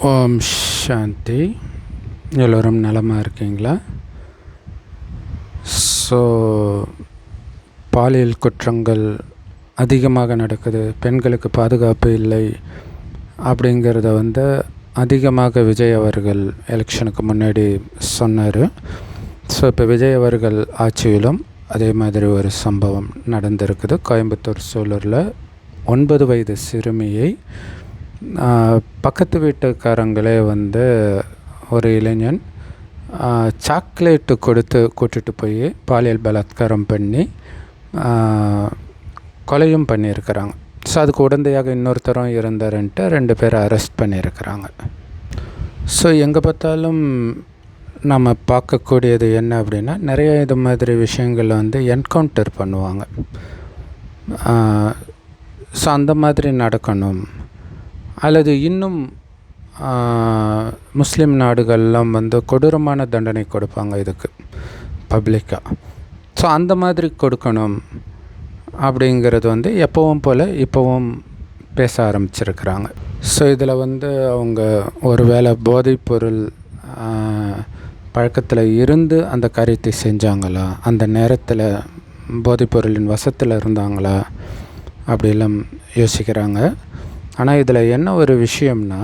ஓம் சாந்தி. எல்லோரும் நலமாக இருக்கீங்களா? ஸோ பாலியல் குற்றங்கள் அதிகமாக நடக்குது, பெண்களுக்கு பாதுகாப்பு இல்லை அப்படிங்கிறத அதிகமாக விஜய் அவர்கள் எலெக்ஷனுக்கு முன்னாடி சொன்னார். ஸோ இப்போ விஜய் அவர்கள் ஆட்சியிலும் அதே மாதிரி ஒரு சம்பவம் நடந்திருக்குது. கோயம்புத்தூர் சூலூரில் 9 வயது சிறுமியை பக்கத்து வீட்டுக்காரங்களே ஒரு இளைஞன் சாக்லேட்டு கொடுத்து கூட்டிகிட்டு போய் பாலியல் பலாத்காரம் பண்ணி கொலையும் பண்ணியிருக்கிறாங்க. ஸோ அதுக்கு உடந்தையாக இன்னொருத்தரும் இருந்தாருன்ட்டு 2 பேரை அரெஸ்ட் பண்ணியிருக்கிறாங்க. ஸோ எங்கே பார்த்தாலும் நம்ம பார்க்கக்கூடியது என்ன அப்படின்னா, நிறைய இது மாதிரி விஷயங்களை என்கவுண்டர் பண்ணுவாங்க. ஸோ அந்த மாதிரி நடக்கணும். அல்லது இன்னும் முஸ்லீம் நாடுகள்லாம் கொடூரமான தண்டனை கொடுப்பாங்க இதுக்கு பப்ளிக்காக. ஸோ அந்த மாதிரி கொடுக்கணும் அப்படிங்கிறது எப்பவும் போல் இப்போவும் பேச ஆரம்பிச்சிருக்கிறாங்க. ஸோ இதில் அவங்க ஒரு வேளை போதைப்பொருள் பழக்கத்தில் இருந்து அந்த காரியத்தை செஞ்சாங்களா, அந்த நேரத்தில் போதைப்பொருளின் வசத்தில் இருந்தாங்களா அப்படிலாம் யோசிக்கிறாங்க. ஆனால் இதில் என்ன ஒரு விஷயம்னா,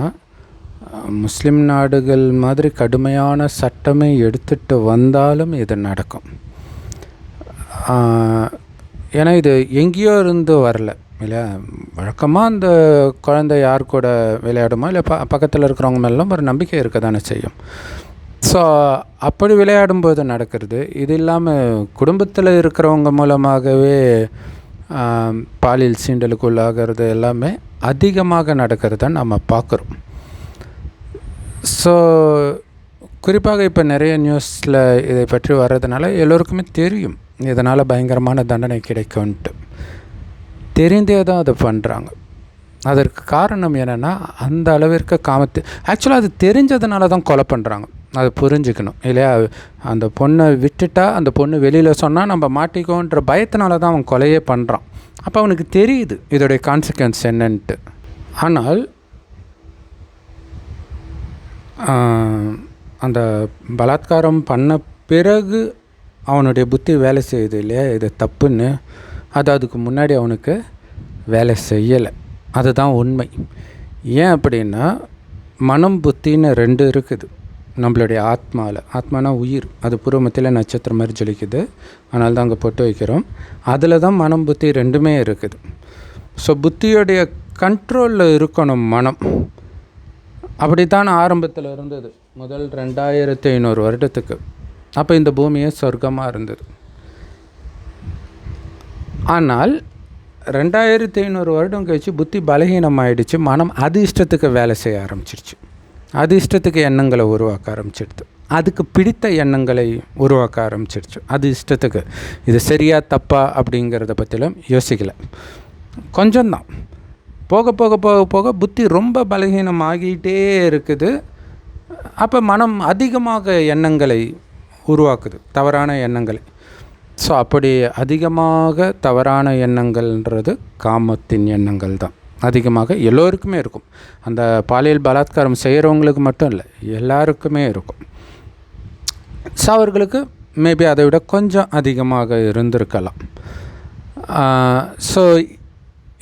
முஸ்லீம் நாடுகள் மாதிரி கடுமையான சட்டமே எடுத்துகிட்டு வந்தாலும் இது நடக்கும். ஏன்னா இது எங்கேயோ இருந்து வரல இல்லை. வழக்கமாக அந்த குழந்தை யார் கூட விளையாடுமோ இல்லை பக்கத்தில் இருக்கிறவங்க மேலாம் ஒரு நம்பிக்கை இருக்க தானே செய்யும். ஸோ அப்படி விளையாடும்போது நடக்கிறது. இது இல்லாமல் குடும்பத்தில் இருக்கிறவங்க மூலமாகவே பாலியல் சீண்டலுக்குள்ளாகிறது எல்லாமே அதிகமாக நடக்கிறத நம்ம பார்க்குறோம். ஸோ குறிப்பாக இப்போ நிறைய நியூஸில் இதை பற்றி வர்றதுனால எல்லோருக்குமே தெரியும் இதனால் பயங்கரமான தண்டனை கிடைக்கும்ன்ட்டு. தெரிந்தே தான் அதை பண்ணுறாங்க. அதற்கு காரணம் என்னென்னா, அந்த அளவிற்கு ஆக்சுவலாக அது தெரிஞ்சதுனால தான் கொலை பண்ணுறாங்க. அதை புரிஞ்சுக்கணும் இல்லையா? அந்த பொண்ணை விட்டுட்டா, அந்த பொண்ணு வெளியில் சொன்னால் நம்ம மாட்டிக்கோன்ற பயத்தினால தான் அவன் கொலையே பண்ணுறான். அப்போ அவனுக்கு தெரியுது இதோடைய கான்சிக்வன்ஸ் என்னன்ட்டு. ஆனால் அந்த பலாத்காரம் பண்ண பிறகு அவனுடைய புத்தி வேலை செய்யுது இல்லையா, இது தப்புன்னு. அதுக்கு முன்னாடி அவனுக்கு வேலை செய்யலை. அதுதான் உண்மை. ஏன் அப்படின்னா, மனம் புத்தின்னு 2 இருக்குது நம்மளுடைய ஆத்மாவில். ஆத்மானா உயிர், அது பூர்வமத்தில் நட்சத்திரம் மாதிரி ஜொலிக்குது. அதனால தான் அங்கே பொட்டு வைக்கிறோம். அதில் தான் மனம் புத்தி 2மே இருக்குது. ஸோ புத்தியோடைய கண்ட்ரோலில் இருக்கணும் மனம். அப்படி தான் ஆரம்பத்தில் இருந்தது, முதல் 2500 வருடத்துக்கு. அப்போ இந்த பூமியே சொர்க்கமாக இருந்தது. ஆனால் 2500 வருடம் கழிச்சு புத்தி பலகீனமாயிடுச்சு. மனம் அது இஷ்டத்துக்கு வேலை செய்ய ஆரம்பிச்சிருச்சு. அது இஷ்டத்துக்கு எண்ணங்களை உருவாக்க ஆரம்பிச்சிடுது. அதுக்கு பிடித்த எண்ணங்களை உருவாக்க ஆரம்பிச்சிடுச்சு. அது இஷ்டத்துக்கு இது சரியா தப்பா அப்படிங்கிறத பற்றிலாம் யோசிக்கலை. கொஞ்சம்தான். போக போக போக போக புத்தி ரொம்ப பலகீனமாகிட்டே இருக்குது. அப்போ மனம் அதிகமாக எண்ணங்களை உருவாக்குது, தவறான எண்ணங்களை. ஸோ அப்படி அதிகமாக தவறான எண்ணங்கள்ன்றது காமத்தின் எண்ணங்கள் தான். அதிகமாக எல்லோருக்குமே இருக்கும். அந்த பாலியல் பலாத்காரம் செய்கிறவங்களுக்கு மட்டும் இல்லை, எல்லாருக்குமே இருக்கும். ஸோ அவர்களுக்கு மேபி அதை விட கொஞ்சம் அதிகமாக இருந்திருக்கலாம். ஸோ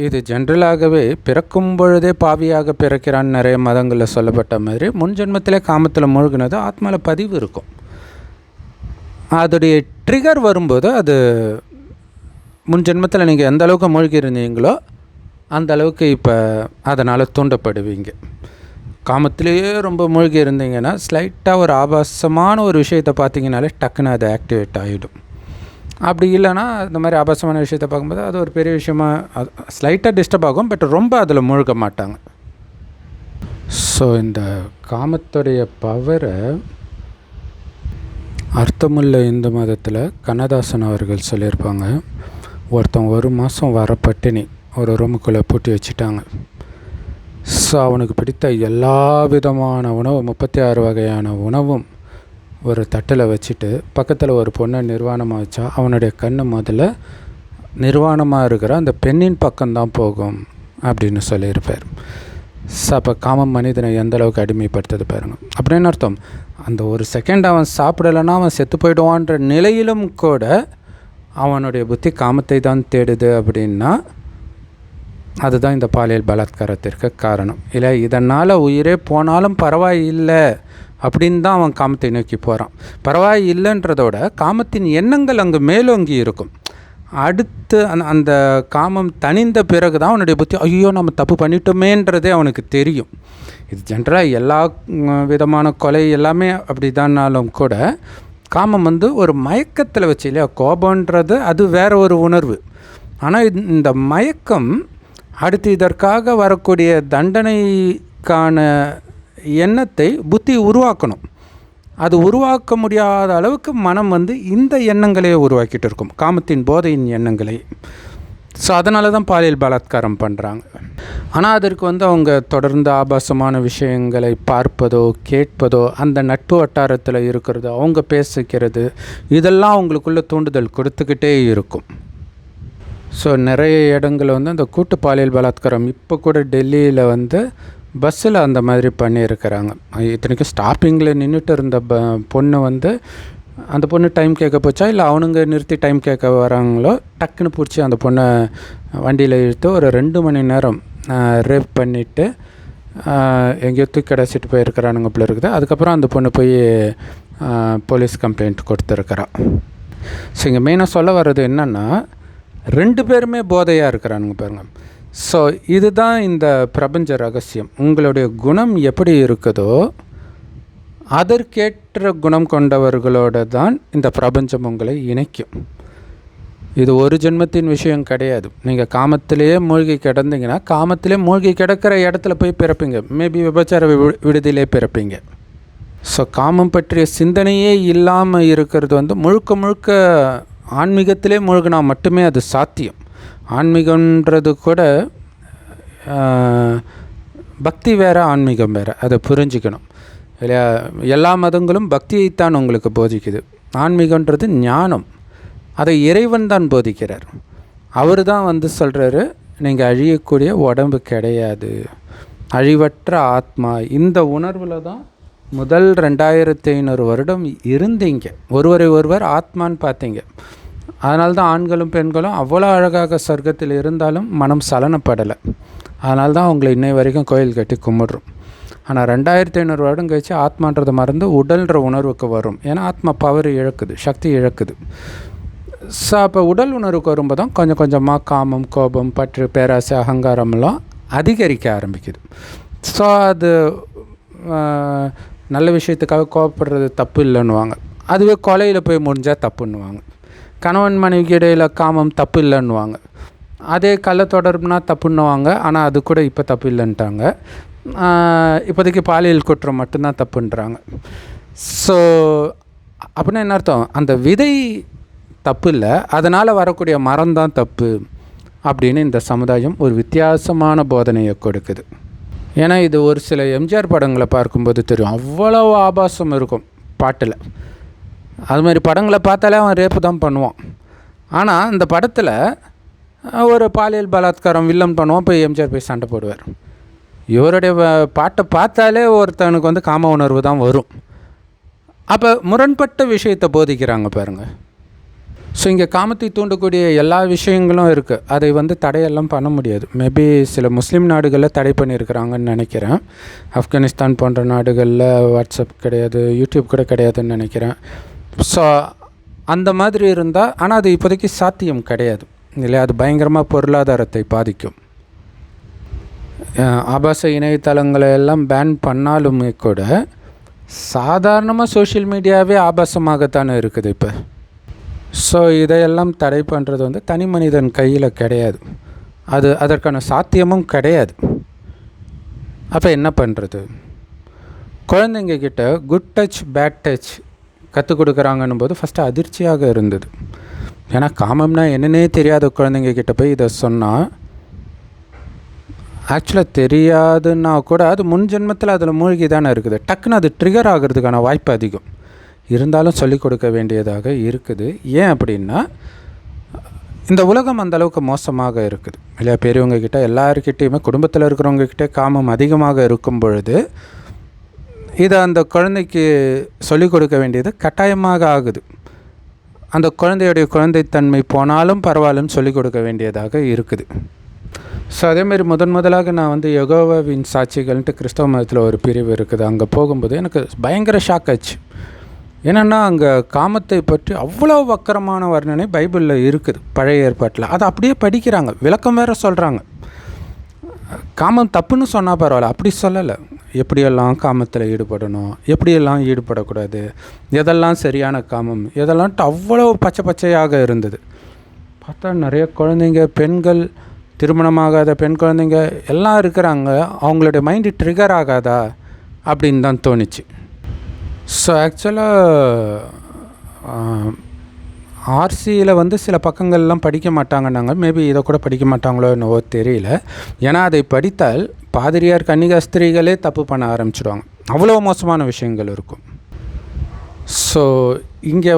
இது ஜென்ரலாகவே பிறக்கும் பொழுதே பாவியாக பிறக்கிறான்னு நிறைய மதங்களில் சொல்லப்பட்ட மாதிரி, முன் ஜென்மத்திலே காமத்தில் மூழ்கினது ஆத்மாவில் பதிவு இருக்கும். அதோடைய ட்ரிகர் வரும்போது அது முன் ஜென்மத்தில் நீங்கள் எந்த அளவுக்கு மூழ்கி இருந்தீங்களோ அந்த அளவுக்கு இப்போ அதனால் தூண்டப்படுவீங்க. காமத்திலேயே ரொம்ப மூழ்கி இருந்தீங்கன்னா ஸ்லைட்டாக ஒரு ஆபாசமான ஒரு விஷயத்தை பார்த்தீங்கனாலே டக்குன்னு அது ஆக்டிவேட் ஆகிடும். அப்படி இல்லைன்னா இந்த மாதிரி ஆபாசமான விஷயத்தை பார்க்கும்போது அது ஒரு பெரிய விஷயமாக ஸ்லைட்டாக டிஸ்டர்ப் ஆகும். பட் ரொம்ப அதில் மூழ்க மாட்டாங்க. ஸோ இந்த காமத்துடைய பவரை அர்த்தமுள்ள இந்து மதத்தில் கண்ணதாசன் அவர்கள் சொல்லியிருப்பாங்க. ஒருத்தன் 1 மாதம் வர பட்டினி ஒரு ரூமுக்குள்ளே பூட்டி வச்சுட்டாங்க. ஸோ அவனுக்கு பிடித்த எல்லா விதமான உணவு, 36 வகையான உணவும் ஒரு தட்டில் வச்சுட்டு பக்கத்தில் ஒரு பொண்ணை நிர்வாணமாக வச்சா அவனுடைய கண் முதல்ல நிர்வாணமாக இருக்கிற அந்த பெண்ணின் பக்கம்தான் போகும் அப்படின்னு சொல்லியிருப்பார். அப்போ காமம் மனிதனை எந்த அளவுக்கு அடிமைப்படுத்துது பாருங்கள். அப்படின்னு அர்த்தம், அந்த ஒரு செகண்ட் அவன் சாப்பிடலைன்னா அவன் செத்து போயிடுவான்ற நிலையிலும் கூட அவனுடைய புத்தி காமத்தை தான் தேடுது. அப்படின்னா அதுதான் இந்த பாலியல் பலாத்காரத்திற்கு காரணம். இல்லை, இதனால் உயிரே போனாலும் பரவாயில்லை அப்படின்னு தான் அவன் காமத்தை நோக்கி போகிறான். பரவாயில்லைன்றதோட காமத்தின் எண்ணங்கள் அங்கே மேலோங்கி இருக்கும். அடுத்து அந்த காமம் தணிந்த பிறகு தான் அவனுடைய புத்தி ஐயோ நம்ம தப்பு பண்ணிட்டோமேன்றதே அவனுக்கு தெரியும். இது ஜென்ரலாக எல்லா விதமான கொலை எல்லாமே அப்படி தான்னாலும் கூட காமம் ஒரு மயக்கத்தில் வச்சு, இல்லையா, கோபன்றது அது வேறு ஒரு உணர்வு. ஆனால் இந்த மயக்கம் அடுத்து இதற்காக வரக்கூடிய தண்டனைக்கான எண்ணத்தை புத்தி உருவாக்கணும். அது உருவாக்க முடியாத அளவுக்கு மனம் இந்த எண்ணங்களையே உருவாக்கிட்டு இருக்கும், காமத்தின் போதையின் எண்ணங்களை. ஸோ அதனால தான் பாலியல் பலாத்காரம் பண்ணுறாங்க. ஆனால் அதற்கு அவங்க தொடர்ந்து ஆபாசமான விஷயங்களை பார்ப்பதோ கேட்பதோ, அந்த நட்பு வட்டாரத்தில் இருக்கிறதோ, அவங்க பேசிக்கிறது, இதெல்லாம் அவங்களுக்குள்ள தூண்டுதல் கொடுத்துக்கிட்டே இருக்கும். ஸோ நிறைய இடங்கள் அந்த கூட்டு பாலியல் பலாத்காரம் இப்போ கூட டெல்லியில் பஸ்ஸில் அந்த மாதிரி பண்ணியிருக்கிறாங்க. இத்தனைக்கும் ஸ்டாப்பிங்கில் நின்றுட்டு இருந்த பொண்ணு அந்த பொண்ணு டைம் கேட்க போச்சா இல்லை அவனுங்க நிறுத்தி டைம் கேட்க வராங்களோ, டக்குன்னு பிடிச்சி அந்த பொண்ணை வண்டியில் இழுத்து ஒரு 2 மணி நேரம் ரேப் பண்ணிவிட்டு எங்கேயோ தூக்கி கிடச்சிட்டு போயிருக்கிறானுங்க போல இருக்குது. அதுக்கப்புறம் அந்த பொண்ணு போய் போலீஸ் கம்ப்ளைண்ட் கொடுத்துருக்குறான். ஸோ இங்கே மெயினாக சொல்ல வர்றது என்னென்னா, 2 பேருமே போதையாக இருக்கிறானுங்க பாருங்கள். ஸோ இதுதான் இந்த பிரபஞ்ச ரகசியம். உங்களுடைய குணம் எப்படி இருக்குதோ அதற்கேற்ற குணம் கொண்டவர்களோடு தான் இந்த பிரபஞ்சம் உங்களை இணைக்கும். இது ஒரு ஜென்மத்தின் விஷயம் கிடையாது. நீங்கள் காமத்திலேயே மூழ்கி கிடந்தீங்கன்னா காமத்திலே மூழ்கி கிடக்கிற இடத்துல போய் பிறப்பீங்க. மேபி விபச்சார விடுதியிலே பிறப்பீங்க. ஸோ காமம் பற்றிய சிந்தனையே இல்லாமல் இருக்கிறது முழுக்க முழுக்க ஆன்மீகத்திலே மூழ்கினா மட்டுமே அது சாத்தியம். ஆன்மீகன்றது கூட பக்தி வேறு, ஆன்மீகம் வேறு, அதை புரிஞ்சிக்கணும் இல்லையா. எல்லா மதங்களும் பக்தியைத்தான் உங்களுக்கு போதிக்குது. ஆன்மீகன்றது ஞானம், அதை இறைவன் தான் போதிக்கிறார். அவர் தான் சொல்கிறாரு, நீங்கள் அழியக்கூடிய உடம்பு கிடையாது, அழிவற்ற ஆத்மா. இந்த உணர்வில் தான் முதல் 2500 வருடம் இருந்தீங்க. ஒருவர் ஆத்மான்னு பார்த்தீங்க. அதனால தான் ஆண்களும் பெண்களும் அவ்வளோ அழகாக சொர்க்கத்தில் இருந்தாலும் மனம் சலனப்படலை. அதனால தான் அவங்களை இன்னை வரைக்கும் கோயில் கட்டி கும்பிட்றோம். ஆனால் 2500 வருடம் கழிச்சு ஆத்மான்றதை மறந்து உடல்ன்ற உணர்வுக்கு வரும். ஏன்னா ஆத்மா பவர் இழக்குது, சக்தி இழக்குது. ஸோ அப்போ உடல் உணர்வுக்கு வரும்போது தான் கொஞ்சம் கொஞ்சமாக காமம், கோபம், பற்று, பேராசை, அகங்காரம்லாம் அதிகரிக்க ஆரம்பிக்குது. ஸோ அது நல்ல விஷயத்துக்காக கோபப்படுறது தப்பு இல்லைன்னுவாங்க. அதுவே கொலையில் போய் முடிஞ்சால் தப்புன்னுவாங்க. கணவன் மனைவிக்கு இடையில் காமம் தப்பு இல்லைன்னுவாங்க. அதே கள்ள தொடர்புனா தப்புன்னுவாங்க. ஆனால் அது கூட இப்போ தப்பு இல்லைன்ட்டாங்க. இப்போதைக்கு பாலியல் குற்றம் மட்டும்தான் தப்புன்றாங்க. ஸோ அப்படின்னா என்ன அர்த்தம்? அந்த விதை தப்பு இல்லை, அதனால் வரக்கூடிய மரம் தான் தப்பு அப்படின்னு இந்த சமுதாயம் ஒரு வித்தியாசமான போதனையை கொடுக்குது. ஏன்னா இது ஒரு சில எம்ஜிஆர் படங்களை பார்க்கும்போது தெரியும், அவ்வளோ ஆபாசம் இருக்கும் பாட்டில். அது மாதிரி படங்களை பார்த்தாலே அவன் ரேப்பு தான் பண்ணுவான். ஆனால் இந்த படத்தில் ஒரு பாலியல் பலாத்காரம் வில்லன் பண்ணுவான், போய் எம்ஜிஆர் போய் சண்டை போடுவார். இவருடைய பாட்டை பார்த்தாலே ஒருத்தனுக்கு காம உணர்வு தான் வரும். அப்போ முரண்பட்ட விஷயத்தை போதிக்கிறாங்க பாருங்கள். ஸோ இங்கே காமத்தை தூண்டக்கூடிய எல்லா விஷயங்களும் இருக்குது. அதை தடையெல்லாம் பண்ண முடியாது. மேபி சில முஸ்லீம் நாடுகளில் தடை பண்ணியிருக்கிறாங்கன்னு நினைக்கிறேன். ஆப்கானிஸ்தான் போன்ற நாடுகளில் வாட்ஸ்அப் கிடையாது, யூடியூப் கூட கிடையாதுன்னு நினைக்கிறேன். ஸோ அந்த மாதிரி இருந்தால், ஆனால் அது இப்போதைக்கு சாத்தியம் கிடையாது இல்லையா. அது பயங்கரமாக பொருளாதாரத்தை பாதிக்கும். ஆபாச இணையதளங்களை எல்லாம் பேன் பண்ணாலுமே கூட சாதாரணமாக சோஷியல் மீடியாவே ஆபாசமாகத்தானே இருக்குது இப்போ. ஸோ இதையெல்லாம் தடை பண்ணுறது தனி மனிதன் கையில் கிடையாது. அதற்கான சாத்தியமும் கிடையாது. அப்போ என்ன பண்ணுறது? குழந்தைங்க கிட்ட குட் டச் பேட் டச் கற்றுக் கொடுக்குறாங்கன்னும் போது ஃபஸ்ட்டு அதிர்ச்சியாக இருந்தது. ஏன்னா காமம்னா என்னன்னே தெரியாத குழந்தைங்க கிட்ட போய் இதை சொன்னால், ஆக்சுவலாக தெரியாதுன்னா கூட அது முன் ஜென்மத்தில் அதில் மூழ்கி தானே இருக்குது. டக்குன்னு அது ட்ரிகர் ஆகிறதுக்கான வாய்ப்பு அதிகம். இருந்தாலும் சொல்லிக் கொடுக்க வேண்டியதாக இருக்குது. ஏன் அப்படின்னா, இந்த உலகம் அந்தளவுக்கு மோசமாக இருக்குது இல்லையா? பெரியவங்கக்கிட்ட எல்லாருக்கிட்டேயுமே குடும்பத்தில் இருக்கிறவங்கக்கிட்டே காமம் அதிகமாக இருக்கும் பொழுது இதை அந்த குழந்தைக்கு சொல்லிக் கொடுக்க வேண்டியது கட்டாயமாக ஆகுது. அந்த குழந்தையுடைய குழந்தைத்தன்மை போனாலும் பரவாயில்லன்னு சொல்லிக் கொடுக்க வேண்டியதாக இருக்குது. ஸோ அதேமாதிரி முதலாக நான் யெகோவாவின் சாட்சிகள்ன்ட்டு கிறிஸ்தவ மதத்தில் ஒரு பிரிவு இருக்குது. அங்கே போகும்போது எனக்கு பயங்கர ஷாக் ஆச்சு. என்னென்னா அங்கே காமத்தை பற்றி அவ்வளோ வக்கரமான வர்ணனை பைபிளில் இருக்குது, பழைய ஏற்பாட்டில். அதை அப்படியே படிக்கிறாங்க, விளக்கம் வேறு சொல்கிறாங்க. காமம் தப்புன்னு சொன்னால் பரவாயில்ல, அப்படி சொல்லலை. எப்படியெல்லாம் காமத்தில் ஈடுபடணும், எப்படியெல்லாம் ஈடுபடக்கூடாது, எதெல்லாம் சரியான காமம், எதெல்லாம்ட்டு அவ்வளோ பச்சையாக இருந்தது. பார்த்தா நிறைய குழந்தைங்க, பெண்கள், திருமணமாகாத பெண் குழந்தைங்க எல்லாம் இருக்கிறாங்க. அவங்களுடைய மைண்டு ட்ரிகர் ஆகாதா அப்படின்னு தான் தோணுச்சு. ஸோ ஆக்சுவலாக ஆர்சியில் சில பக்கங்கள்லாம் படிக்க மாட்டாங்கன்னாங்க. மேபி இதை கூட படிக்க மாட்டாங்களோ என்னவோ தெரியல. ஏன்னா அதை படித்தால் பாதிரியார் கன்னிகாஸ்திரிகளே தப்பு பண்ண ஆரம்பிச்சிடுவாங்க, அவ்வளோ மோசமான விஷயங்கள் இருக்கும். ஸோ இங்கே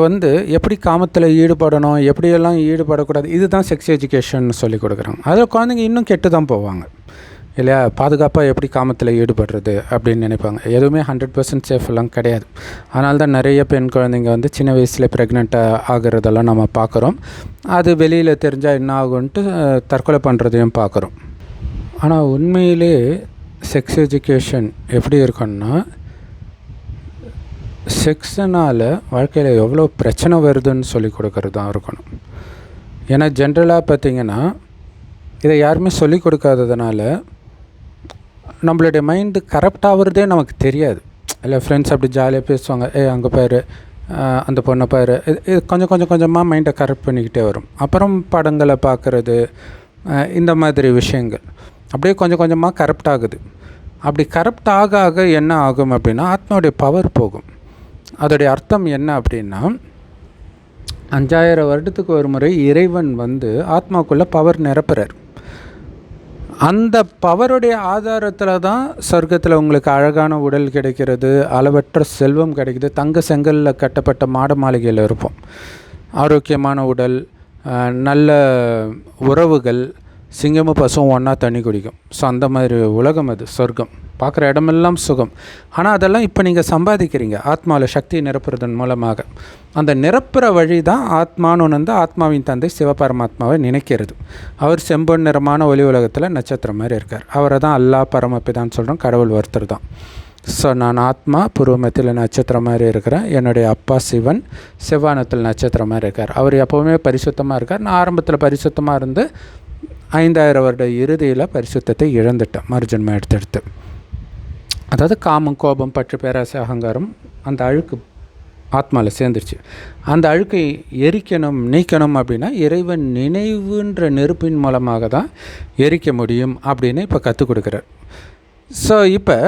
எப்படி காமத்தில் ஈடுபடணும், எப்படியெல்லாம் ஈடுபடக்கூடாது, இதுதான் செக்ஸ் எஜுகேஷன் சொல்லி கொடுக்குறாங்க. அதில் குழந்தைங்க இன்னும் கெட்டு தான் போவாங்க இல்லையா? பாதுகாப்பாக எப்படி காமத்தில் ஈடுபடுறது அப்படின்னு நினைப்பாங்க. எதுவுமே 100% சேஃபெல்லாம் கிடையாது. அதனால தான் நிறைய பெண் குழந்தைங்க சின்ன வயசில் ப்ரெக்னெண்ட்டாக ஆகிறதெல்லாம் நம்ம பார்க்குறோம். அது வெளியில் தெரிஞ்சால் என்ன ஆகுன்ட்டு தற்கொலை பண்ணுறதையும் பார்க்குறோம். ஆனால் உண்மையிலே செக்ஸ் எஜுகேஷன் எப்படி இருக்குன்னா, செக்ஸனால் வாழ்க்கையில் எவ்வளோ பிரச்சனை வருதுன்னு சொல்லி கொடுக்கறது தான் இருக்கணும். ஏன்னா ஜென்ரலாக பார்த்திங்கன்னா இதை யாருமே சொல்லிக் கொடுக்காததுனால நம்மளுடைய மைண்டு கரப்ட் ஆகுறதே நமக்கு தெரியாது. இல்லை ஃப்ரெண்ட்ஸ் அப்படி ஜாலியாக பேசுவாங்க, அங்கே பாரு, அந்த பொண்ணை பாரு, இது கொஞ்சமாக மைண்டை கரெக்ட் பண்ணிக்கிட்டே வரும். அப்புறம் படங்களை பார்க்குறது, இந்த மாதிரி விஷயங்கள் அப்படியே கொஞ்சமாக கரப்ட் ஆகுது. அப்படி கரப்ட் ஆக என்ன ஆகும் அப்படின்னா, ஆத்மாவுடைய பவர் போகும். அதோடைய அர்த்தம் என்ன அப்படின்னா, 5000 வருடத்துக்கு ஒரு முறை இறைவன் ஆத்மாவுக்குள்ளே பவர் நிரப்புறார். அந்த பவருடைய ஆதாரத்தில் தான் சொர்க்கத்தில் உங்களுக்கு அழகான உடல் கிடைக்கிறது, அளவற்ற செல்வம் கிடைக்கிது, தங்க செங்கலில் கட்டப்பட்ட மாட மாளிகையில் இருப்போம், ஆரோக்கியமான உடல், நல்ல உறவுகள், சிங்கமும் பசுவும் ஒன்றா தண்ணி குடிக்கும். ஸோ அந்த மாதிரி உலகம் அது, சொர்க்கம். பார்க்குற இடமெல்லாம் சுகம். ஆனால் அதெல்லாம் இப்போ நீங்கள் சம்பாதிக்கிறீங்க ஆத்மாவில் சக்தியை நிரப்புறதன் மூலமாக. அந்த நிரப்புற வழி தான் ஆத்மான்னு ஆத்மாவின் தந்தை சிவபரமாத்மாவை நினைக்கிறது. அவர் செம்பொன் நிறமான ஒளி உலகத்தில் நட்சத்திரம் மாதிரி இருக்கார். அவரை தான் அல்லாஹ் பரமபிதான்னு சொல்கிறோம், கடவுள் ஒருத்தர் தான். ஸோ நான் ஆத்மா பூர்வமத்தில் நட்சத்திரம் மாதிரி இருக்கிறேன். என்னுடைய அப்பா சிவன் செவ்வானத்தில் நட்சத்திரம் மாதிரி இருக்கார். அவர் எப்போவுமே பரிசுத்தமாக இருக்கார். நான் ஆரம்பத்தில் பரிசுத்தமாக இருந்து 5000 வருட இறுதியில் பரிசுத்தத்தை இழந்துட்டேன், மறுஜன்மை எடுத்து. அதாவது காமம், கோபம், பற்று, பேராசை, அகங்காரம், அந்த அழுக்கு ஆத்மாவில் சேர்ந்துருச்சு. அந்த அழுக்கை எரிக்கணும், நீக்கணும் அப்படின்னா இறைவன் நினைவுன்ற நெருப்பின் மூலமாக தான் எரிக்க முடியும் அப்படின்னு இப்போ கற்றுக் கொடுக்குறார். ஸோ இப்போ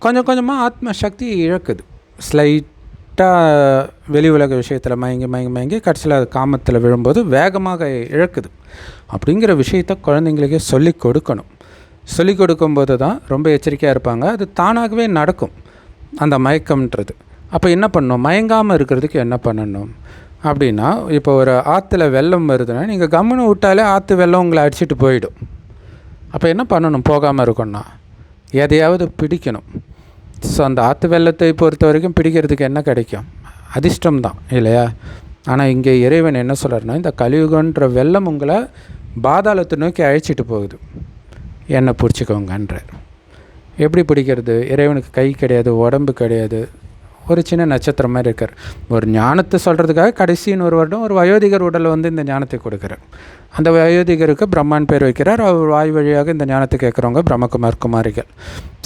கொஞ்சமாக ஆத்ம சக்தி இழக்குது. ஸ்லைட்டாக வெளி உலக விஷயத்தில் மயங்கி கடைசியில் அது காமத்தில் விழும்போது வேகமாக இழக்குது. அப்படிங்கிற விஷயத்த குழந்தைங்களுக்கே சொல்லிக் கொடுக்கணும். சொல்லிக் கொடுக்கும்போது தான் ரொம்ப எச்சரிக்கையாக இருப்பாங்க. அது தானாகவே நடக்கும் அந்த மயக்கம்ன்றது. அப்போ என்ன பண்ணணும், மயங்காமல் இருக்கிறதுக்கு என்ன பண்ணணும் அப்படின்னா, இப்போ ஒரு ஆற்றுல வெள்ளம் வருதுன்னா நீங்கள் கம்முன்னு விட்டாலே ஆற்று வெள்ளம் உங்களை அடிச்சுட்டு போயிடும். அப்போ என்ன பண்ணணும், போகாமல் இருக்கணும்னா எதையாவது பிடிக்கணும். ஸோ அந்த ஆற்று வெள்ளத்தை பொறுத்த வரைக்கும் பிடிக்கிறதுக்கு என்ன கிடைக்கும், அதிர்ஷ்டம் தான் இல்லையா? ஆனால் இங்கே இறைவன் என்ன சொல்கிறாருன்னா, இந்த கலியுகன்ற வெள்ளம் உங்களை பாதாளத்தை நோக்கி அழைச்சிட்டு போகுது, என்னை பிடிச்சிக்கோங்கன்றார். எப்படி பிடிக்கிறது? இறைவனுக்கு கை கிடையாது, உடம்பு கிடையாது, ஒரு சின்ன நட்சத்திரம் மாதிரி இருக்கார். ஒரு ஞானத்தை சொல்கிறதுக்காக கடைசின்னு ஒரு வருடம் ஒரு வயோதிகர் உடலை இந்த ஞானத்தை கொடுக்குறார். அந்த வயோதிகருக்கு பிரம்மான் பேர் வைக்கிறார். அவர் வாய் வழியாக இந்த ஞானத்தை கேட்குறவங்க குமாரிகள்.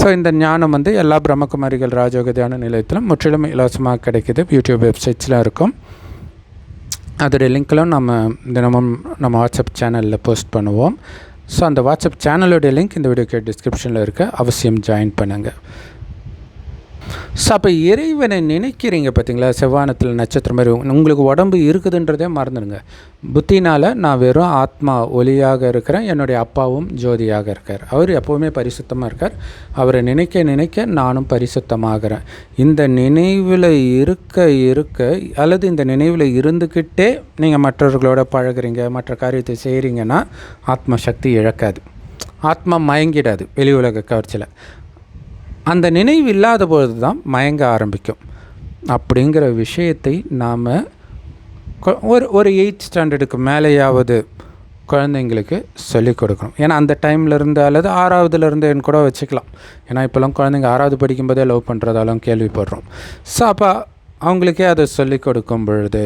ஸோ இந்த ஞானம் எல்லா பிரம்மகுமாரிகள் ராஜயோக தியான நிலையத்திலும் முற்றிலும் இலவசமாக கிடைக்கிது. யூடியூப் வெப்சைட்ஸ்லாம் இருக்கும். அதோடைய லிங்க்லாம் நம்ம தினமும் நம்ம வாட்ஸ்அப் சேனலில் போஸ்ட் பண்ணுவோம். ஸோ அந்த வாட்ஸ்அப் சேனலோடைய லிங்க் இந்த வீடியோக்கு டிஸ்கிரிப்ஷனில் இருக்க, அவசியம் ஜாயின் பண்ணுங்கள். ஸோ அப்போ இறைவனை நினைக்கிறீங்க பார்த்தீங்களா, செவ்வானத்தில் நட்சத்திரம் மாதிரி உங்களுக்கு உடம்பு இருக்குதுன்றதே மறந்துடுங்க. புத்தினால் நான் வெறும் ஆத்மா ஒளியாக இருக்கிறேன், என்னுடைய அப்பாவும் ஜோதியாக இருக்கார், அவர் எப்போவுமே பரிசுத்தமாக இருக்கார், அவரை நினைக்க நினைக்க நானும் பரிசுத்தமாகிறேன். இந்த நினைவில் இருக்க அல்லது இந்த நினைவில் இருந்துக்கிட்டே நீங்கள் மற்றவர்களோட பழகுறீங்க, மற்ற காரியத்தை செய்கிறீங்கன்னா ஆத்மா சக்தி இழக்காது, ஆத்மா மயங்கிடாது வெளி உலக கவர்ச்சியில். அந்த நினைவு இல்லாத பொழுது தான் மயங்க ஆரம்பிக்கும். அப்படிங்கிற விஷயத்தை நாம் ஒரு 8th ஸ்டாண்டர்டுக்கு மேலேயாவது குழந்தைங்களுக்கு சொல்லிக் கொடுக்கணும். ஏன்னா அந்த டைம்லேருந்து அல்லது 6வதுலேருந்து கூட வச்சுக்கலாம். ஏன்னா இப்போலாம் குழந்தைங்க 6வது படிக்கும்போதே லவ் பண்ணுறதாலும் கேள்விப்படுறோம். ஸோ அப்போ அவங்களுக்கே அதை சொல்லிக் கொடுக்கும் பொழுது,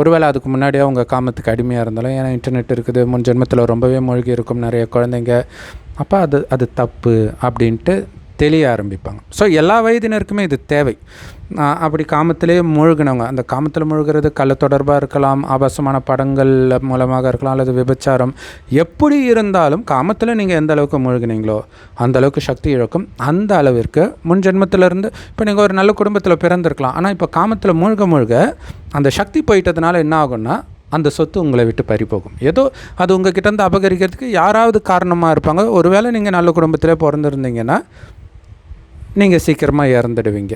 ஒருவேளை அதுக்கு முன்னாடியே அவங்க காமத்துக்கு அடிமையாக இருந்தாலும், ஏன்னா இன்டர்நெட் இருக்குது, முன் ஜென்மத்தில் ரொம்பவே மூழ்கி இருக்கும் நிறைய குழந்தைங்க, அப்போ அது தப்பு அப்படின்ட்டு தெளிய ஆரம்பிப்பாங்க. ஸோ எல்லா வயதினருக்குமே இது தேவை. அப்படி காமத்திலே மூழ்கினவங்க, அந்த காமத்தில் மூழ்கிறது கள்ள தொடர்பாக இருக்கலாம், ஆபாசமான படங்கள் மூலமாக இருக்கலாம், அல்லது விபச்சாரம், எப்படி இருந்தாலும் காமத்தில் நீங்கள் எந்த அளவுக்கு மூழ்கினீங்களோ அந்த அளவுக்கு சக்தி இழக்கும். அந்த அளவிற்கு முன் ஜென்மத்திலேருந்து இப்போ நீங்கள் ஒரு நல்ல குடும்பத்தில் பிறந்திருக்கலாம், ஆனால் இப்போ காமத்தில் மூழ்க அந்த சக்தி போயிட்டதுனால என்ன ஆகும்னா அந்த சொத்து உங்களை விட்டு பறிப்போகும். ஏதோ அது உங்கள் கிட்டேருந்து அபகரிக்கிறதுக்கு யாராவது காரணமாக இருப்பாங்க. ஒருவேளை நீங்கள் நல்ல குடும்பத்திலே பிறந்திருந்தீங்கன்னா நீங்கள் சீக்கிரமாக இறந்துடுவீங்க.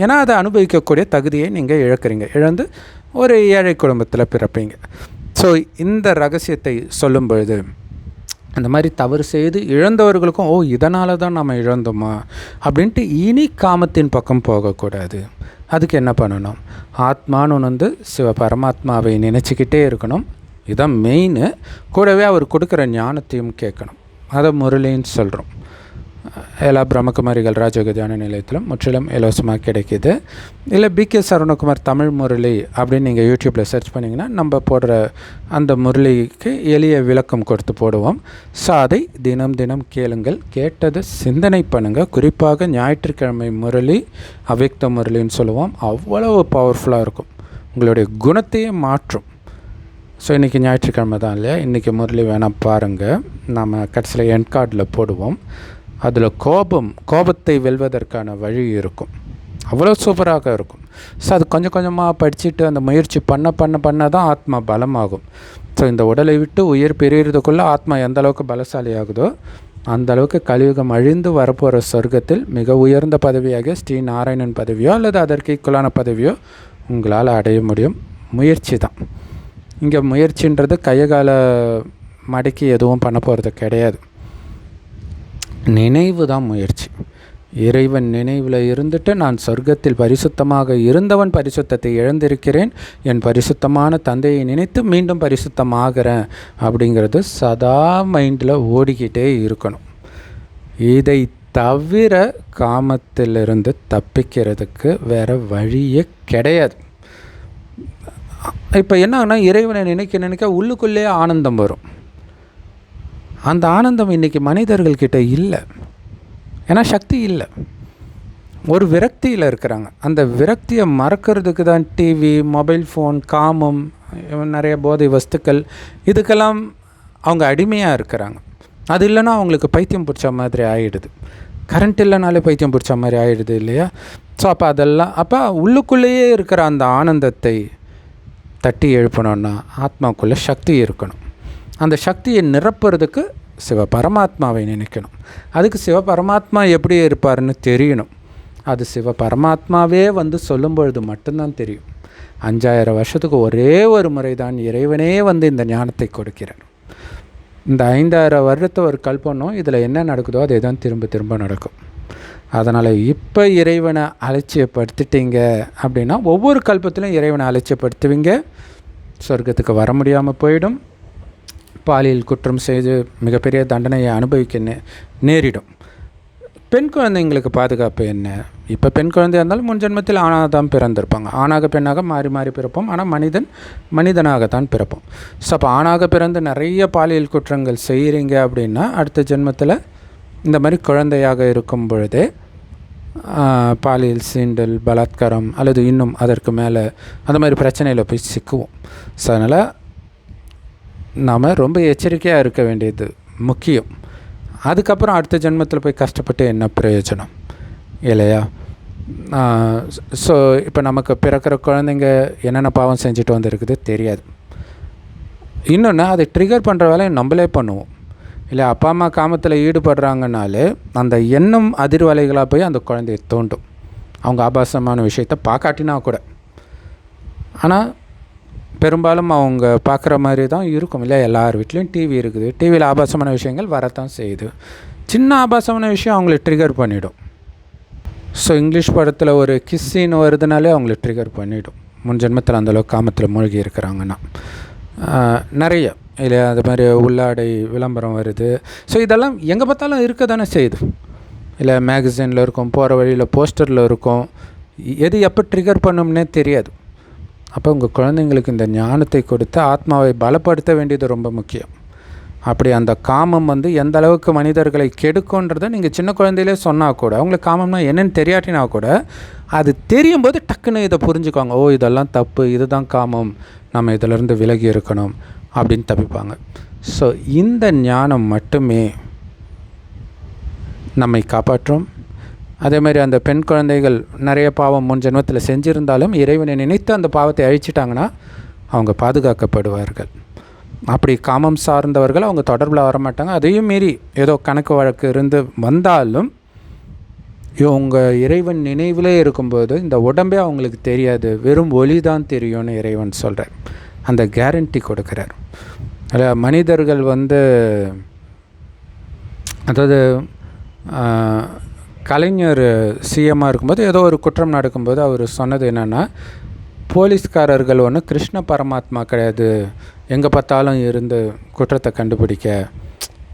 ஏன்னா அதை அனுபவிக்கக்கூடிய தகுதியை நீங்கள் இழந்து ஒரு ஏழை குடும்பத்தில் பிறப்பீங்க. ஸோ இந்த ரகசியத்தை சொல்லும் பொழுது அந்த மாதிரி தவறு செய்து இழந்தவர்களுக்கும் இதனால தான் நம்ம இழந்தோமா அப்படின்ட்டு இனி காமத்தின் பக்கம் போகக்கூடாது. அதுக்கு என்ன பண்ணணும்? ஆத்மான்னு வந்து பரமாத்மாவை நினச்சிக்கிட்டே இருக்கணும். இதுதான் மெயின். கூடவே அவர் கொடுக்குற ஞானத்தையும் கேட்கணும். அதை முரளின்னு சொல்கிறோம். எல்லா பிரம்மகுமாரிகள் ராஜயோக தியான நிலையத்திலும் முற்றிலும் இலவசமாக கிடைக்கிது. இல்லை BK சரவணகுமார் தமிழ் முரளி அப்படின்னு நீங்கள் யூடியூப்பில் சர்ச் பண்ணிங்கன்னா நம்ம போடுற அந்த முரளிக்கு எளிய விளக்கம் கொடுத்து போடுவோம். ஸோ அதை தினம் தினம் கேளுங்கள், கேட்டது சிந்தனை பண்ணுங்கள். குறிப்பாக ஞாயிற்றுக்கிழமை முரளி, அவ்யக்த முரளின்னு சொல்லுவோம், அவ்வளவு பவர்ஃபுல்லாக இருக்கும், உங்களுடைய குணத்தையே மாற்றும். ஸோ இன்றைக்கி ஞாயிற்றுக்கிழமை தான் இல்லையா, இன்றைக்கி முரளி வேணால் பாருங்கள். நம்ம கடைசியில் எண்ட் கார்டில் போடுவோம். அதில் கோபத்தை வெல்வதற்கான வழி இருக்கும், அவ்வளோ சூப்பராக இருக்கும். ஸோ அது கொஞ்சம் கொஞ்சமாக படிச்சுட்டு அந்த முயற்சி பண்ண தான் ஆத்மா பலமாகும். ஸோ இந்த உடலை விட்டு உயிர் பிரிகிறதுக்குள்ளே ஆத்மா எந்த அளவுக்கு பலசாலி ஆகுதோ அந்த அளவுக்கு கலியுகம் அழிந்து வரப்போகிற சொர்க்கத்தில் மிக உயர்ந்த பதவியாக ஸ்ரீ நாராயணன் பதவியோ அல்லது அதற்கு ஈக்குவலான பதவியோ உங்களால் அடைய முடியும். முயற்சி தான் இங்கே. முயற்சின்றது கையகால மடக்கி எதுவும் பண்ண போகிறது கிடையாது. நினைவு தான் முயற்சி. இறைவன் நினைவில் இருந்துட்டு நான் சொர்க்கத்தில் பரிசுத்தமாக இருந்தவன் பரிசுத்தத்தை இழந்திருக்கிறேன், என் பரிசுத்தமான தந்தையை நினைத்து மீண்டும் பரிசுத்தமாகிறேன் அப்படிங்கிறது சதா மைண்டில் ஓடிக்கிட்டே இருக்கணும். இதை தவிர காமத்திலிருந்து தப்பிக்கிறதுக்கு வேறு வழியே கிடையாது. இப்போ என்ன ஆகுனா, இறைவனை நினைக்க உள்ளுக்குள்ளே ஆனந்தம் வரும். அந்த ஆனந்தம் இன்றைக்கி மனிதர்கள்கிட்ட இல்லை. ஏன்னா சக்தி இல்லை, ஒரு விரக்தியில் இருக்கிறாங்க. அந்த விரக்தியை மறக்கிறதுக்கு தான் டிவி, மொபைல் ஃபோன், காமம், நிறைய போதை வஸ்துக்கள், இதுக்கெல்லாம் அவங்க அடிமையாக இருக்கிறாங்க. அது இல்லைன்னா அவங்களுக்கு பைத்தியம் பிடிச்ச மாதிரி ஆகிடுது. கரண்ட் இல்லைனாலே பைத்தியம் பிடிச்ச மாதிரி ஆகிடுது இல்லையா? ஸோ அப்போ உள்ளுக்குள்ளேயே இருக்கிற அந்த ஆனந்தத்தை தட்டி எழுப்பணுன்னா ஆத்மாக்குள்ளே சக்தி இருக்கணும். அந்த சக்தியை நிரப்புறதுக்கு சிவபரமாத்மாவை நினைக்கணும். அதுக்கு சிவபரமாத்மா எப்படி இருப்பார்னு தெரியணும். அது சிவபரமாத்மாவே வந்து சொல்லும் பொழுது மட்டும்தான் தெரியும். 5000 வருஷத்துக்கு ஒரே ஒரு முறை தான் இறைவனே வந்து இந்த ஞானத்தை கொடுக்கிறார். இந்த 5000 வருடத்தை ஒரு கல்பனும் இதில் என்ன நடக்குதோ அதே தான் திரும்ப நடக்கும். அதனால் இப்போ இறைவனை அலட்சியப்படுத்திட்டீங்க அப்படின்னா ஒவ்வொரு கல்பத்திலும் இறைவனை அலட்சியப்படுத்துவீங்க, சொர்க்கத்துக்கு வர முடியாமல் போயிடும். பாலியல் குற்றம் செய்து மிகப்பெரிய தண்டனையை அனுபவிக்க நேரிடும். பெண் குழந்தைங்களுக்கு பாதுகாப்பு என்ன? இப்போ பெண் குழந்தையாக இருந்தாலும் முன் ஜென்மத்தில் ஆணாக தான் பிறந்திருப்பாங்க. ஆணாக பெண்ணாக மாறி பிறப்போம். ஆனால் மனிதனாகத்தான் பிறப்போம். ஸோ அப்போ ஆணாக பிறந்து நிறைய பாலியல் குற்றங்கள் செய்கிறீங்க அப்படின்னா அடுத்த ஜென்மத்தில் இந்த மாதிரி குழந்தையாக இருக்கும் பொழுதே பாலியல் சீண்டல், பலாத்காரம் அல்லது இன்னும் அதற்கு மேலே அந்த மாதிரி பிரச்சனையில் போய் சிக்குவோம். ஸோ அதனால் நாம் ரொம்ப எச்சரிக்கையாக இருக்க வேண்டியது முக்கியம். அதுக்கப்புறம் அடுத்த ஜென்மத்தில் போய் கஷ்டப்பட்டு என்ன பிரயோஜனம் இல்லையா? ஸோ இப்போ நமக்கு பிறக்கிற குழந்தைங்க என்னென்ன பாவம் செஞ்சுட்டு வந்துருக்குது தெரியாது. இன்னொன்று, அதை ட்ரிகர் பண்ணுற வேலையை நம்மளே பண்ணுவோம். இல்லை அப்பா அம்மா காமத்தில் ஈடுபடுறாங்கனாலே அந்த எண்ணம் அதிர்வலைகளாக போய் அந்த குழந்தைய தோண்டும். அவங்க ஆபாசமான விஷயத்தை பார்க்காட்டினா கூட. ஆனால் பெரும்பாலும் அவங்க பார்க்குற மாதிரி தான் இருக்கும். இல்லை எல்லார் வீட்லேயும் டிவி இருக்குது. டிவியில் ஆபாசமான விஷயங்கள் வரத்தான் செய்யுது. சின்ன ஆபாசமான விஷயம் அவங்கள ட்ரிகர் பண்ணிவிடும். ஸோ இங்கிலீஷ் படத்தில் ஒரு கிஸ் சீன் வருதுனாலே அவங்கள ட்ரிகர் பண்ணிவிடும். முன் ஜென்மத்தில் அந்தளவுக்கு காமத்தில் மூழ்கி இருக்கிறாங்கன்னா. நிறைய இல்லை அது மாதிரி உள்ளாடை விளம்பரம் வருது. ஸோ இதெல்லாம் எங்கே பார்த்தாலும் இருக்க தானே செய்யுது. இல்லை மேகசினில் இருக்கும், போகிற வழியில் போஸ்டரில் இருக்கும். எது எப்போ ட்ரிகர் பண்ணும்னே தெரியாது. அப்போ உங்கள் குழந்தைங்களுக்கு இந்த ஞானத்தை கொடுத்து ஆத்மாவை பலப்படுத்த வேண்டியது ரொம்ப முக்கியம். அப்படி அந்த காமம் எந்த அளவுக்கு மனிதர்களை கெடுக்குன்றதை நீங்கள் சின்ன குழந்தையிலே சொன்னால் கூட, அவங்களுக்கு காமம்னா என்னென்னு தெரியாட்டினா கூட, அது தெரியும் போது டக்குன்னு இதை புரிஞ்சுக்குவாங்க. ஓ, இதெல்லாம் தப்பு, இதுதான் காமம், நம்ம இதிலேருந்து விலகி இருக்கணும் அப்படின்னு தப்பிப்பாங்க. ஸோ இந்த ஞானம் மட்டுமே நம்மை காப்பாற்றும். அதேமாதிரி அந்த பெண் குழந்தைகள் நிறைய பாவம் முன் ஜென்மத்தில் செஞ்சுருந்தாலும் இறைவனை நினைத்து அந்த பாவத்தை அழிச்சிட்டாங்கன்னா அவங்க பாதுகாக்கப்படுவார்கள். அப்படி காமம் சார்ந்தவர்கள் அவங்க தொடர்பில் வரமாட்டாங்க. அதையும் மீறி ஏதோ கணக்கு வழக்கு இருந்து வந்தாலும் இவங்க இறைவன் நினைவிலே இருக்கும்போது இந்த உடம்பே அவங்களுக்கு தெரியாது, வெறும் ஒளி தான் தெரியும்னு இறைவன் சொல்கிறார். அந்த கேரண்டி கொடுக்குறார். அதில் மனிதர்கள் அதாவது கலைஞர் சிஎம்மாக இருக்கும்போது ஏதோ ஒரு குற்றம் நடக்கும்போது அவர் சொன்னது என்னென்னா, போலீஸ்காரர்கள் ஒன்று கிருஷ்ண பரமாத்மா கிடையாது, எங்கே பார்த்தாலும் இருந்து குற்றத்தை கண்டுபிடிக்க.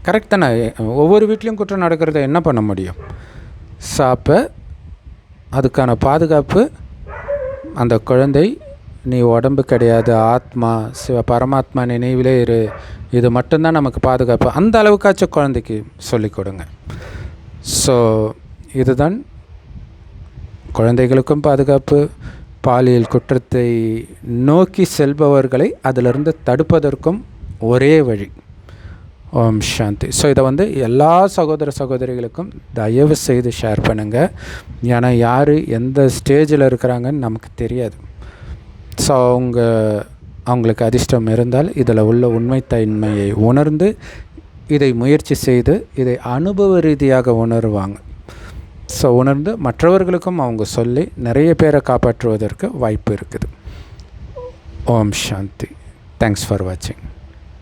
கரெக்ட் தானே? ஒவ்வொரு வீட்லேயும் குற்றம் நடக்கிறத என்ன பண்ண முடியும்? ஸோ அப்போ அதுக்கான பாதுகாப்பு அந்த குழந்தை, நீ உடம்பு கிடையாது, ஆத்மா, பரமாத்மா நினைவிலே இரு, இது மட்டும்தான் நமக்கு பாதுகாப்பு. அந்த அளவுக்காச்சும் குழந்தைக்கு சொல்லிக் கொடுங்க. ஸோ இதுதான் குழந்தைகளுக்கும் பாதுகாப்பு. பாலியல் குற்றத்தை நோக்கி செல்பவர்களை அதிலிருந்து தடுப்பதற்கும் ஒரே வழி. ஓம் சாந்தி. ஸோ இதை எல்லா சகோதர சகோதரிகளுக்கும் தயவு செய்து ஷேர் பண்ணுங்கள். ஏன்னா யார் எந்த ஸ்டேஜில் இருக்கிறாங்கன்னு நமக்கு தெரியாது. ஸோ அவங்களுக்கு அதிர்ஷ்டம் இருந்தால் இதில் உள்ள உண்மைத்தன்மையை உணர்ந்து இதை முயற்சி செய்து இதை அனுபவ ரீதியாக உணர்வாங்க. ஸோ உணர்ந்து மற்றவர்களுக்கும் அவங்க சொல்லி நிறைய பேரை காப்பாற்றுவதற்கு வாய்ப்பு இருக்குது. ஓம் சாந்தி. தேங்க்ஸ் ஃபார் வாட்சிங்.